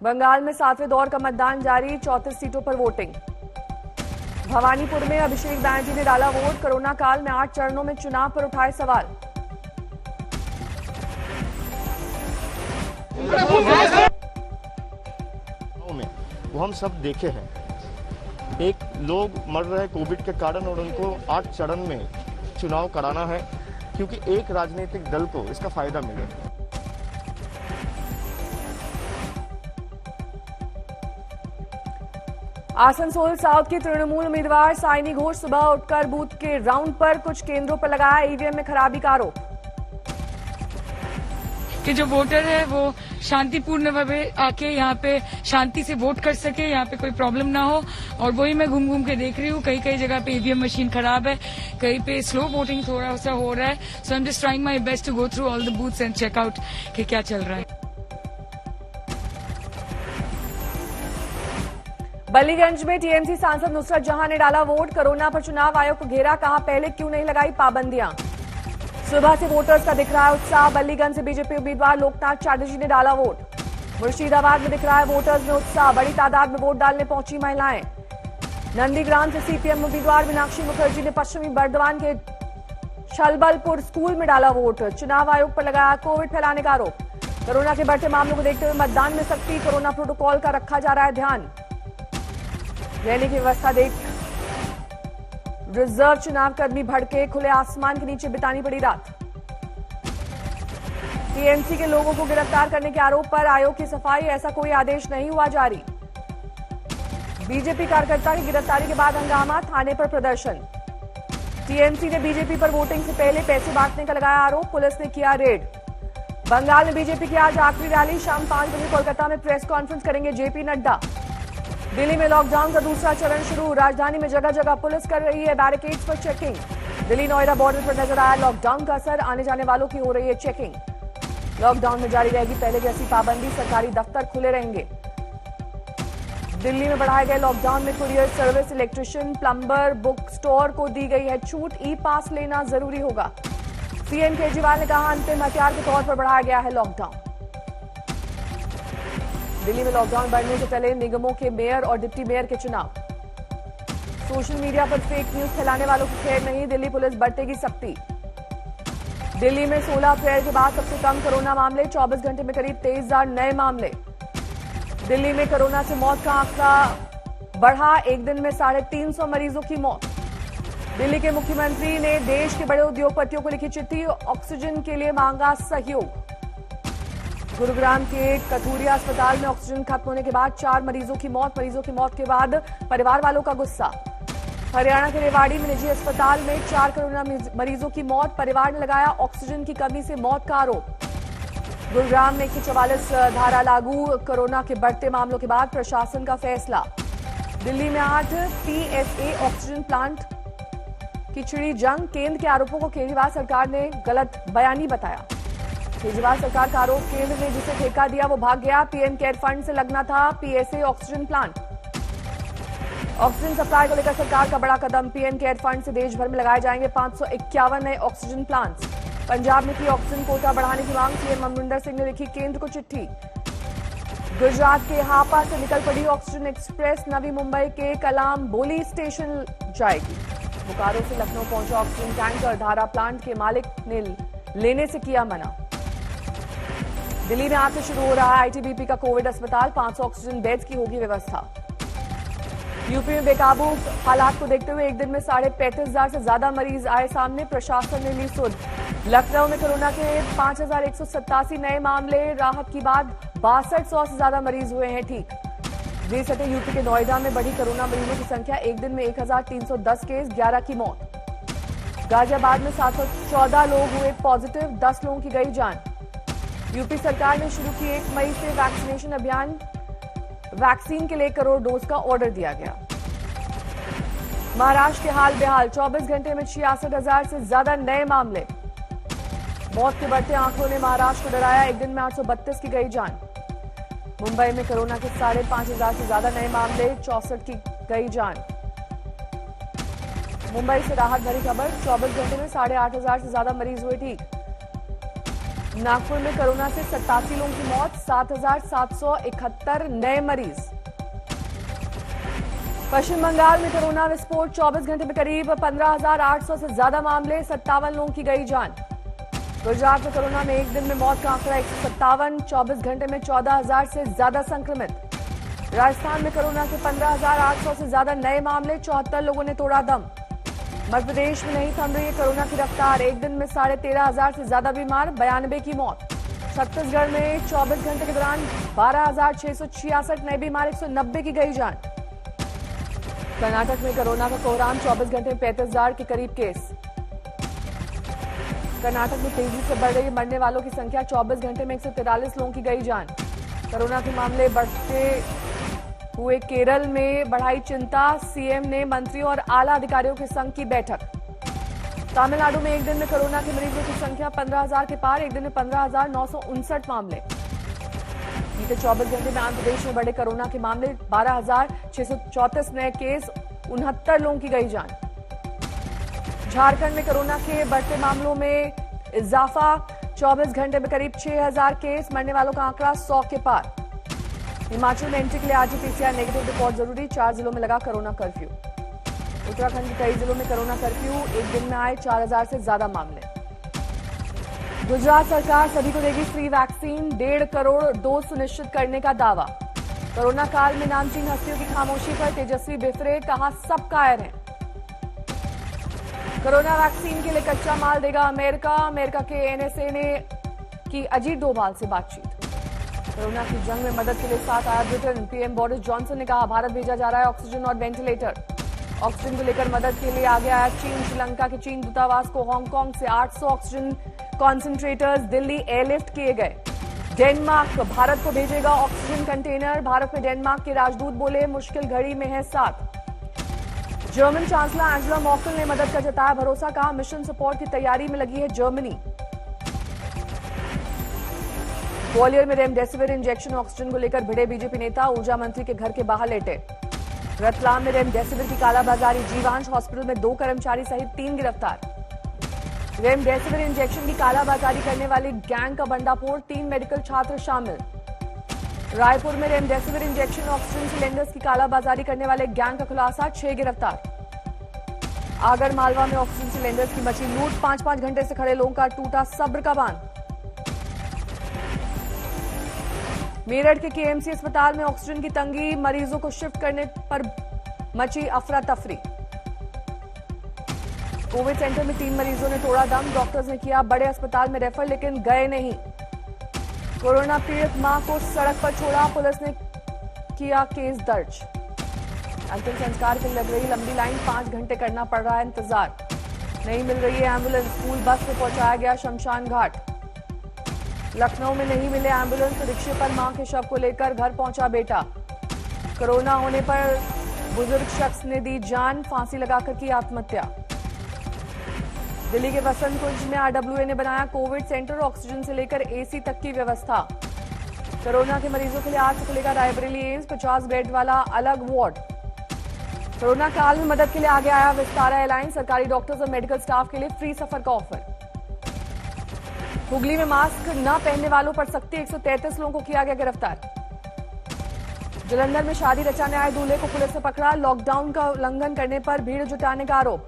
बंगाल में 7वें दौर का मतदान जारी, 34 सीटों पर वोटिंग। भवानीपुर में अभिषेक बैनर्जी ने डाला वोट, कोरोना काल में 8 चरणों में चुनाव पर उठाए सवाल। वो हम सब देखे हैं, एक लोग मर रहे हैं कोविड के कारण और उनको 8 चरण में चुनाव कराना है क्योंकि एक राजनीतिक दल को इसका फायदा मिले। आसनसोल साउथ की तृणमूल उम्मीदवार साइनी घोष सुबह उठकर बूथ के राउंड पर कुछ केंद्रों पर लगाया ईवीएम में खराबी का आरोप। कि जो वोटर है वो शांतिपूर्ण भावे आके यहाँ पे शांति से वोट कर सके, यहाँ पे कोई प्रॉब्लम ना हो। और वही मैं घूम घूम के देख रही हूँ, कई कई जगह पे ईवीएम मशीन खराब है, कहीं पे स्लो वोटिंग थोड़ा सा हो रहा है। So I am just trying my best to go through all the booths and check out कि क्या चल रहा है। बल्लीगंज में टीएमसी सांसद नुसरत जहां ने डाला वोट, कोरोना पर चुनाव आयोग को घेरा, कहा पहले क्यों नहीं लगाई पाबंदियां। सुबह से वोटर्स का दिख रहा है उत्साह, बल्लीगंज से बीजेपी उम्मीदवार लोकनाथ चैटर्जी ने डाला वोट। मुर्शिदाबाद में दिख रहा है वोटर्स में उत्साह, बड़ी तादाद में वोट डालने पहुंची महिलाएं। नंदीग्राम से सीपीएम उम्मीदवार मीनाक्षी मुखर्जी ने पश्चिमी बर्दवान के छलबलपुर स्कूल में डाला वोट, चुनाव आयोग पर लगाया कोविड फैलाने का आरोप। कोरोना के बढ़ते मामलों को देखते हुए मतदान में सख्ती, कोरोना प्रोटोकॉल का रखा जा रहा है ध्यान। रहने की व्यवस्था देख रिजर्व चुनाव कर्मी भड़के, खुले आसमान के नीचे बितानी पड़ी रात। टीएमसी के लोगों को गिरफ्तार करने के आरोप पर आयोग की सफाई, ऐसा कोई आदेश नहीं हुआ जारी। बीजेपी कार्यकर्ता की गिरफ्तारी के बाद हंगामा, थाने पर प्रदर्शन। टीएमसी ने बीजेपी पर वोटिंग से पहले पैसे बांटने का लगाया आरोप, पुलिस ने किया रेड। बंगाल में बीजेपी की आज आखिरी रैली, शाम 5 बजे कोलकाता में प्रेस कॉन्फ्रेंस करेंगे जेपी नड्डा। दिल्ली में लॉकडाउन का दूसरा चरण शुरू, राजधानी में जगह जगह पुलिस कर रही है बैरिकेड्स पर चेकिंग। दिल्ली नोएडा बॉर्डर पर नजर आया लॉकडाउन का असर, आने जाने वालों की हो रही है चेकिंग। लॉकडाउन में जारी रहेगी पहले जैसी पाबंदी, सरकारी दफ्तर खुले रहेंगे। दिल्ली में बढ़ाए गए लॉकडाउन में courier service, electrician, plumber, book store को दी गई है छूट, ई पास लेना जरूरी होगा। सीएम केजरीवाल ने कहा अंतिम हथियार के तौर पर बढ़ाया गया है लॉकडाउन। दिल्ली में लॉकडाउन बढ़ने से पहले निगमों के मेयर और डिप्टी मेयर के चुनाव। सोशल मीडिया पर फेक न्यूज फैलाने वालों की खैर नहीं, दिल्ली पुलिस बरतेगी सख्ती। दिल्ली में 16 अप्रैल के बाद सबसे कम कोरोना मामले, 24 घंटे में करीब 23,000 नए मामले। दिल्ली में कोरोना से मौत का आंकड़ा बढ़ा, एक दिन में 350 मरीजों की मौत। दिल्ली के मुख्यमंत्री ने देश के बड़े उद्योगपतियों को लिखी चिट्ठी, ऑक्सीजन के लिए मांगा सहयोग। गुरुग्राम के कथूरिया अस्पताल में ऑक्सीजन खत्म होने के बाद 4 मरीजों की मौत के बाद परिवार वालों का गुस्सा। हरियाणा के रेवाड़ी में निजी अस्पताल में 4 कोरोना मरीजों की मौत, परिवार ने लगाया ऑक्सीजन की कमी से मौत का आरोप। गुरुग्राम में 144 धारा लागू, कोरोना के बढ़ते मामलों के बाद प्रशासन का फैसला। दिल्ली में 8 पीएसए ऑक्सीजन प्लांट की छिड़ी जंग, केंद्र के आरोपों को केजरीवाल सरकार ने गलत बयानी बताया। केजरीवाल सरकार का आरोप, केंद्र ने जिसे ठेका दिया वो भाग गया, पीएम केयर फंड से लगना था PSA oxygen plant. Oxygen supply को लेकर सरकार का बड़ा कदम, पीएम केयर फंड से देश भर में लगाए जाएंगे 551 नए ऑक्सीजन प्लांट्स। पंजाब में की ऑक्सीजन कोटा बढ़ाने की मांग, सीएम अमरिंदर सिंह ने लिखी केंद्र को चिट्ठी। गुजरात के हापा से निकल पड़ी ऑक्सीजन एक्सप्रेस, नवी मुंबई के कलाम बोली स्टेशन जाएगी। बोकारो से लखनऊ पहुंचा ऑक्सीजन टैंकर, धारा प्लांट के मालिक ने लेने से किया मना। दिल्ली में आज से शुरू हो रहा है आईटीबीपी का कोविड अस्पताल, 500 ऑक्सीजन बेड्स की होगी व्यवस्था। यूपी में बेकाबू हालात को देखते हुए एक दिन में 35,500 से ज्यादा मरीज आए सामने, प्रशासन ने ली सुध। लखनऊ में कोरोना के 5,187 नए मामले, राहत की बाद 6200 से ज्यादा मरीज हुए हैं ठीक। सटे यूपी के नोएडा में बढ़ी कोरोना मरीजों की संख्या, एक दिन में 1,310 केस, 11 की मौत। गाजियाबाद में 714 लोग हुए पॉजिटिव, 10 लोगों की गई जान। यूपी सरकार ने शुरू की 1 मई से वैक्सीनेशन अभियान, वैक्सीन के लिए 1 करोड़ डोज का ऑर्डर दिया गया। महाराष्ट्र के हाल बेहाल, 24 घंटे में 66,000 से ज्यादा नए मामले। मौत के बढ़ते आंकड़ों ने महाराष्ट्र को डराया, एक दिन में 832 की गई जान। मुंबई में कोरोना के 5,500 से ज्यादा नए मामले, 64 की गई जान। मुंबई से राहत भरी खबर, 24 घंटे में 8,500 से ज्यादा मरीज हुए ठीक। नागपुर में कोरोना से 87 लोगों की मौत, 7,771 नए मरीज। पश्चिम बंगाल में कोरोना विस्फोट, 24 घंटे में करीब 15,800 से ज्यादा मामले, 57 लोगों की गई जान। गुजरात में कोरोना में एक दिन में मौत का आंकड़ा 157, 24 घंटे में 14,000 से ज्यादा संक्रमित। राजस्थान में कोरोना के 15,800 से ज्यादा नए मामले, 74 लोगों ने तोड़ा दम। मध्य प्रदेश में नहीं थम रही है कोरोना की रफ्तार, एक दिन में 13,500 से ज्यादा बीमार, 92 की मौत। छत्तीसगढ़ में 24 घंटे के दौरान 12,666 नए बीमार, 190 की गई जान। कर्नाटक में कोरोना का कोहराम, 24 घंटे में 35,000 के करीब केस। कर्नाटक में तेजी से बढ़ रही मरने वालों की संख्या, 24 घंटे में 143 लोगों की गई जान। कोरोना के मामले बढ़ते हुए केरल में बढ़ाई चिंता, सीएम ने मंत्रियों और आला अधिकारियों के संग की बैठक। तमिलनाडु में एक दिन में कोरोना के मरीजों की संख्या 15,000 के पार, एक दिन में 15,959 मामले। बीते 24 घंटे में आंध्र प्रदेश में बढ़े कोरोना के मामले, 12,634 नए केस, 69 लोगों की गई जान। झारखंड में कोरोना के बढ़ते मामलों में इजाफा, 24 घंटे में करीब 6,000 केस, मरने वालों का आंकड़ा 100 के पार। हिमाचल में एंट्री के लिए आज पीसीआर नेगेटिव रिपोर्ट जरूरी, 4 जिलों में लगा कोरोना कर्फ्यू। उत्तराखंड के कई जिलों में कोरोना कर्फ्यू, एक दिन में आए 4,000 से ज्यादा मामले। गुजरात सरकार सभी को देगी फ्री वैक्सीन, 1.5 करोड़ डोज सुनिश्चित करने का दावा। कोरोना काल में नामचीन हस्तियों की खामोशी पर तेजस्वी बिफरे, कहा सब कायर हैं। कोरोना वैक्सीन के लिए कच्चा माल देगा अमेरिका, अमेरिका के एनएसए ने की अजीत डोभाल से बातचीत। कोरोना की जंग में मदद के लिए साथ आया ब्रिटेन, पीएम बोरिस जॉनसन ने कहा भारत भेजा जा रहा है ऑक्सीजन और वेंटिलेटर। ऑक्सीजन को लेकर मदद के लिए आगे आया चीन, श्रीलंका के चीन दूतावास को हांगकांग से 800 ऑक्सीजन कॉन्सेंट्रेटर्स दिल्ली एयरलिफ्ट किए गए। डेनमार्क भारत को भेजेगा ऑक्सीजन कंटेनर, भारत में डेनमार्क के राजदूत बोले मुश्किल घड़ी में है साथ। जर्मन चांसलर एंजेला मर्केल ने मदद का जताया भरोसा, कहा मिशन सपोर्ट की तैयारी में लगी है जर्मनी। ग्वालियर में रेमडेसिविर इंजेक्शन ऑक्सीजन को लेकर भिड़े बीजेपी नेता, ऊर्जा मंत्री के घर के बाहर लेटे। रतलाम में रेमडेसिविर की कालाबाजारी, जीवांश हॉस्पिटल में 2 कर्मचारी सहित 3 गिरफ्तार। रेमडेसिविर इंजेक्शन की कालाबाजारी करने वाली गैंग का भंडाफोड़, 3 मेडिकल छात्र शामिल। रायपुर में रेमडेसिविर इंजेक्शन ऑक्सीजन सिलेंडर्स की कालाबाजारी करने वाले गैंग का खुलासा, 6 गिरफ्तार। आगर मालवा में ऑक्सीजन सिलेंडर्स की मची लूट, 5-5 घंटे से खड़े लोगों का टूटा सब्र का बांध। मेरठ के केएमसी अस्पताल में ऑक्सीजन की तंगी, मरीजों को शिफ्ट करने पर मची अफरा तफरी। कोविड सेंटर में 3 मरीजों ने तोड़ा दम, डॉक्टर्स ने किया बड़े अस्पताल में रेफर लेकिन गए नहीं। कोरोना पीड़ित मां को सड़क पर छोड़ा, पुलिस ने किया केस दर्ज। अंतिम संस्कार के लिए लग रही लंबी लाइन, 5 घंटे करना पड़ रहा है इंतजार। नहीं मिल रही है एम्बुलेंस, स्कूल बस में पहुंचाया गया शमशान घाट। लखनऊ में नहीं मिले एम्बुलेंस, रिक्शे पर मां के शव को लेकर घर पहुंचा बेटा। कोरोना होने पर बुजुर्ग शख्स ने दी जान, फांसी लगाकर की आत्महत्या। दिल्ली के वसंत कुंज में आरडब्ल्यूए ने बनाया कोविड सेंटर, ऑक्सीजन से लेकर एसी तक की व्यवस्था। कोरोना के मरीजों के लिए आज से खुलेगा रायबरेली एम्स, 50 बेड वाला अलग वार्ड। कोरोना काल में मदद के लिए आगे आया विस्तारा एयरलाइन, सरकारी डॉक्टर्स और मेडिकल स्टाफ के लिए फ्री सफर का ऑफर। हुगली में मास्क न पहनने वालों पर सख्ती, 133 लोगों को किया गया गिरफ्तार। जलंधर में शादी रचाने आए दूल्हे को पुलिस ने पकड़ा, लॉकडाउन का उल्लंघन करने पर भीड़ जुटाने का आरोप।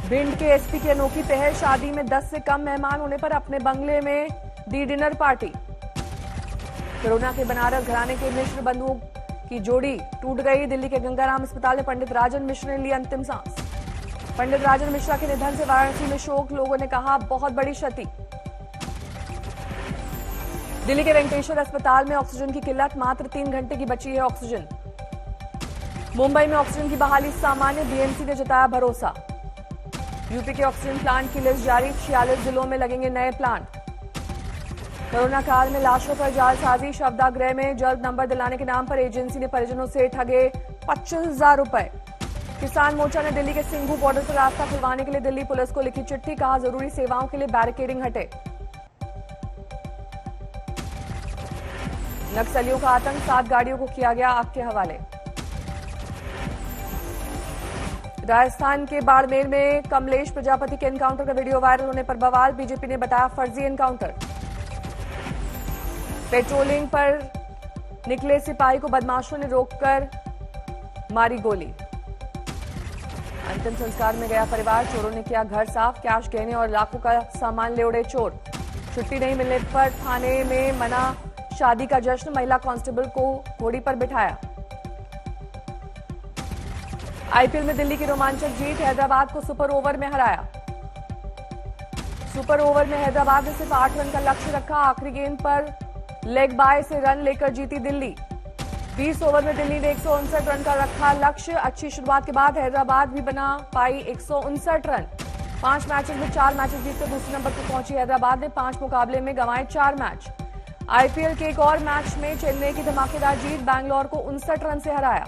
भिंड के एसपी की अनोखी पहल, शादी में 10 से कम मेहमान होने पर अपने बंगले में दी डिनर पार्टी। कोरोना के बनारस घराने के मिश्र बंधुओं की जोड़ी टूट गई, दिल्ली के गंगाराम अस्पताल में पंडित राजन मिश्र ने ली अंतिम सांस। पंडित राजन मिश्रा के निधन से वाराणसी में शोक, लोगों ने कहा बहुत बड़ी क्षति। दिल्ली के वेंकटेश्वर अस्पताल में ऑक्सीजन की किल्लत, मात्र 3 घंटे की बची है ऑक्सीजन। मुंबई में ऑक्सीजन की बहाली सामान्य, बीएमसी ने जताया भरोसा। यूपी के ऑक्सीजन प्लांट की लिस्ट जारी, 46 जिलों में लगेंगे नए प्लांट। कोरोना काल में लाशों पर जालसाजी, शवदाह में जल्द नंबर दिलाने के नाम पर एजेंसी ने परिजनों से ठगे 25,000 रुपए। किसान मोर्चा ने दिल्ली के सिंघू बॉर्डर पर रास्ता खुलवाने के लिए दिल्ली पुलिस को लिखी चिट्ठी, कहा जरूरी सेवाओं के लिए बैरिकेडिंग हटे। नक्सलियों का आतंक, 7 गाड़ियों को किया गया आग के हवाले। राजस्थान के बाड़मेर में कमलेश प्रजापति के एनकाउंटर का वीडियो वायरल होने पर बवाल, बीजेपी ने बताया फर्जी एनकाउंटर। पेट्रोलिंग पर निकले सिपाही को बदमाशों ने रोककर मारी गोली। अंतिम संस्कार में गया परिवार, चोरों ने किया घर साफ, कैश गहने और लाखों का सामान ले उड़े चोर। छुट्टी नहीं मिलने पर थाने में मना शादी का जश्न, महिला कांस्टेबल को घोड़ी पर बिठाया। आईपीएल में दिल्ली की रोमांचक जीत, हैदराबाद को सुपर ओवर में हराया। सुपर ओवर में हैदराबाद ने सिर्फ 8 रन का लक्ष्य रखा, आखिरी गेंद पर लेग बाय से रन लेकर जीती दिल्ली। 20 ओवर में दिल्ली ने 159 रन का रखा लक्ष्य। अच्छी शुरुआत के बाद हैदराबाद भी बना पाई 159 रन। 5 मैचेस में 4 मैचेस जीतकर दूसरे नंबर पर पहुंची हैदराबाद ने 5 मुकाबले में गंवाए 4 मैच। आईपीएल के एक और मैच में चेन्नई की धमाकेदार जीत, बैंगलोर को 59 रन से हराया।